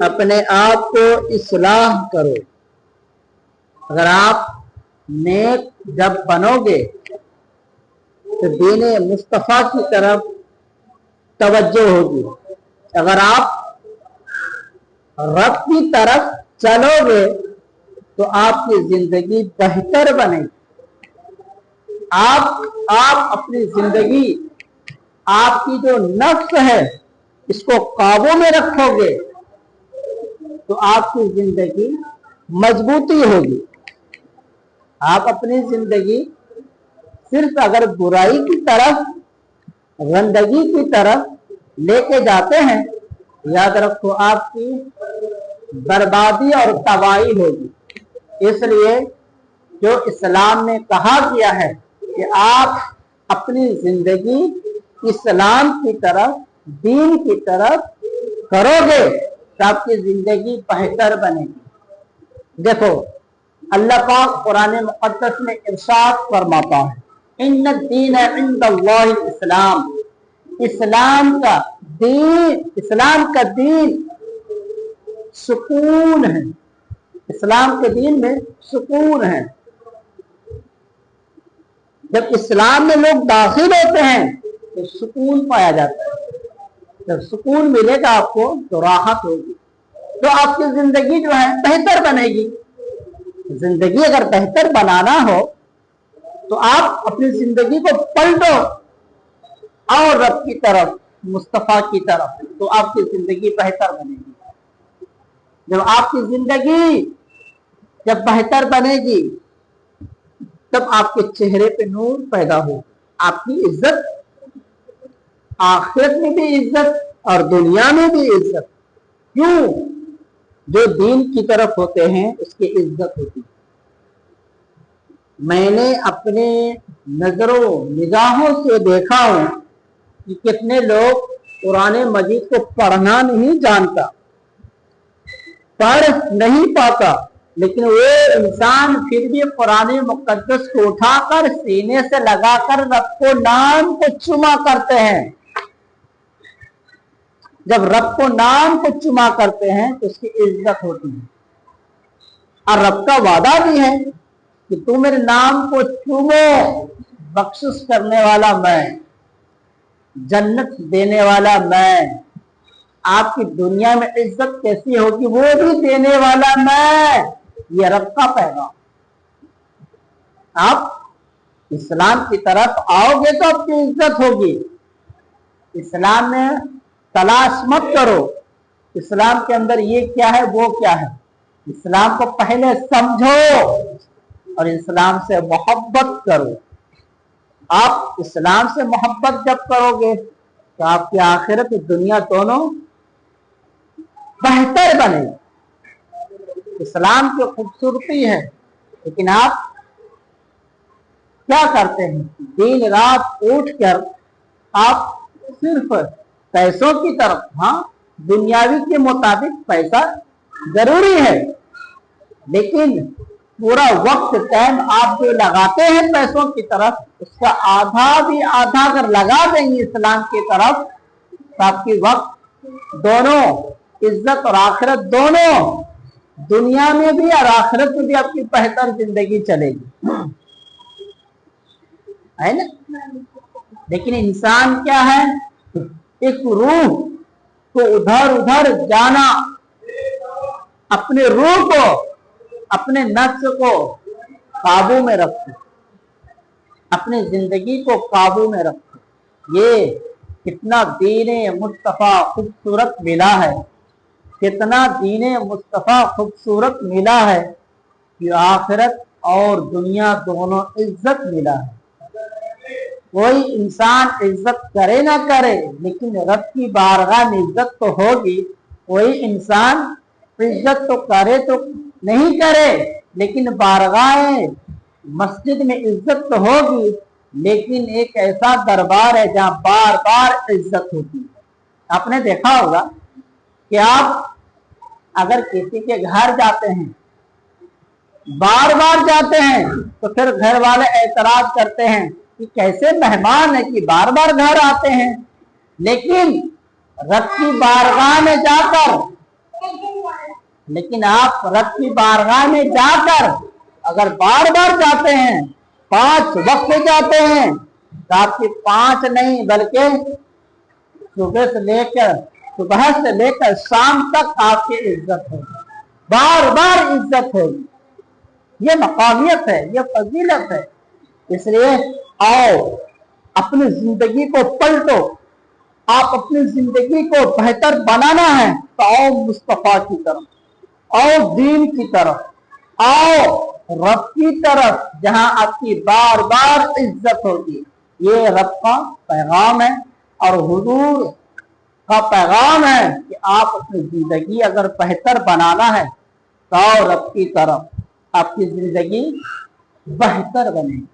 अपने आप को इस्लाह करो। अगर आप नेक जब बनोगे तो दीन मुस्तफ़ा की तरफ तवज्जो होगी। अगर आप रब की तरफ चलोगे तो आपकी जिंदगी बेहतर बनेगी। आप अपनी जिंदगी, आपकी जो नफ्स है, इसको काबू में रखोगे तो आपकी जिंदगी मजबूती होगी। आप अपनी जिंदगी सिर्फ अगर बुराई की तरफ, गंदगी की तरफ लेके जाते हैं, याद रखो आपकी बर्बादी और तबाही होगी। इसलिए जो इस्लाम ने कहा किया है कि आप अपनी जिंदगी इस्लाम की तरफ, दीन की तरफ करोगे तो आपकी जिंदगी बेहतर बनेगी। देखो अल्लाह पाक कुरान मुक़द्दस में इरशाद फरमाता है, इन्न दीन इंदल्लाहि इस्लाम। इस्लाम का दीन सुकून है। इस्लाम के दीन में सुकून है। जब इस्लाम में लोग दाखिल होते हैं तो सुकून पाया जाता है। जब सुकून मिलेगा आपको तो राहत होगी, तो आपकी जिंदगी जो है बेहतर बनेगी। जिंदगी अगर बेहतर बनाना हो तो आप अपनी जिंदगी को पलटो और रब की तरफ, मुस्तफा की तरफ, तो आपकी जिंदगी बेहतर बनेगी। जब आपकी जिंदगी जब बेहतर बनेगी तब आपके चेहरे पे नूर पैदा हो, आपकी इज्जत, आखिरत में भी इज्जत और दुनिया में भी इज्जत। क्यों? जो दीन की तरफ होते हैं उसकी इज्जत होती है। मैंने अपने नजरों निगाहों से देखा हूं कि कितने लोग कुरान मजीद को पढ़ना नहीं जानता, पढ़ नहीं पाता, लेकिन वो इंसान फिर भी कुरान मुक़द्दस को उठाकर सीने से लगाकर रब को नाम को चुमा करते हैं। जब रब को नाम को चुमा करते हैं तो उसकी इज्जत होती है। और रब का वादा भी है कि तू मेरे नाम को चूमो, बख्शिश करने वाला मैं, जन्नत देने वाला मैं। आपकी दुनिया में इज्जत कैसी होगी वो भी देने वाला मैं। ये रब का पैगाम। आप इस्लाम की तरफ आओगे तो आपकी इज्जत होगी। इस्लाम में तलाश मत करो इस्लाम के अंदर ये क्या है वो क्या है। इस्लाम को पहले समझो और इस्लाम से मोहब्बत करो। आप इस्लाम से मोहब्बत जब करोगे तो आपकी आखिरत दुनिया दोनों बेहतर बनेगी। इस्लाम की खूबसूरती है, लेकिन आप क्या करते हैं? दिन रात उठकर आप सिर्फ पैसों की तरफ, हाँ दुनियावी के मुताबिक पैसा जरूरी है, लेकिन पूरा वक्त टाइम आप जो लगाते हैं पैसों की तरफ, उसका आधा भी आधा अगर लगा देंगे इस्लाम की तरफ तो आपकी वक्त दोनों, इज्जत और आखिरत दोनों, दुनिया में भी और आखिरत में भी आपकी बेहतर जिंदगी चलेगी, है ना। लेकिन इंसान क्या है? एक रूह को उधर उधर जाना, अपने रूह को, अपने नफ्स को काबू में रखो, अपनी जिंदगी को काबू में रखो। ये कितना दीने मुस्तफा खूबसूरत मिला है, कितना दीने मुस्तफा खूबसूरत मिला है कि आखिरत और दुनिया दोनों इज्जत मिला है। कोई इंसान इज्जत करे ना करे, लेकिन रब की बारगाह में इज्जत तो होगी। कोई इंसान इज्जत तो करे तो नहीं करे, लेकिन बारगाह मस्जिद में इज्जत तो होगी। लेकिन एक ऐसा दरबार है जहाँ बार बार इज्जत होती है। आपने देखा होगा कि आप अगर किसी के घर जाते हैं, बार बार जाते हैं, तो फिर घर वाले एतराज करते हैं कि कैसे मेहमान है कि बार बार घर आते हैं। लेकिन रब की बारगाह में जाकर लेकिन आप रब की बारगाह में जाकर अगर बार बार जाते हैं, 5 वक्त जाते हैं, तो आपकी 5 नहीं बल्कि सुबह से लेकर शाम तक आपकी इज्जत होगी, बार बार इज्जत होगी। ये मकामियत है, ये फजीलत है। इसलिए आओ अपनी जिंदगी को पलटो। आप अपनी जिंदगी को बेहतर बनाना है तो आओ मुस्तफा की तरफ, आओ दीन की तरफ, आओ रब की तरफ, जहां आपकी बार बार इज्जत होगी। ये रब का पैगाम है और हुजूर का पैगाम है कि आप अपनी जिंदगी अगर बेहतर बनाना है तो आओ रब की तरफ, आपकी जिंदगी बेहतर बनेगी।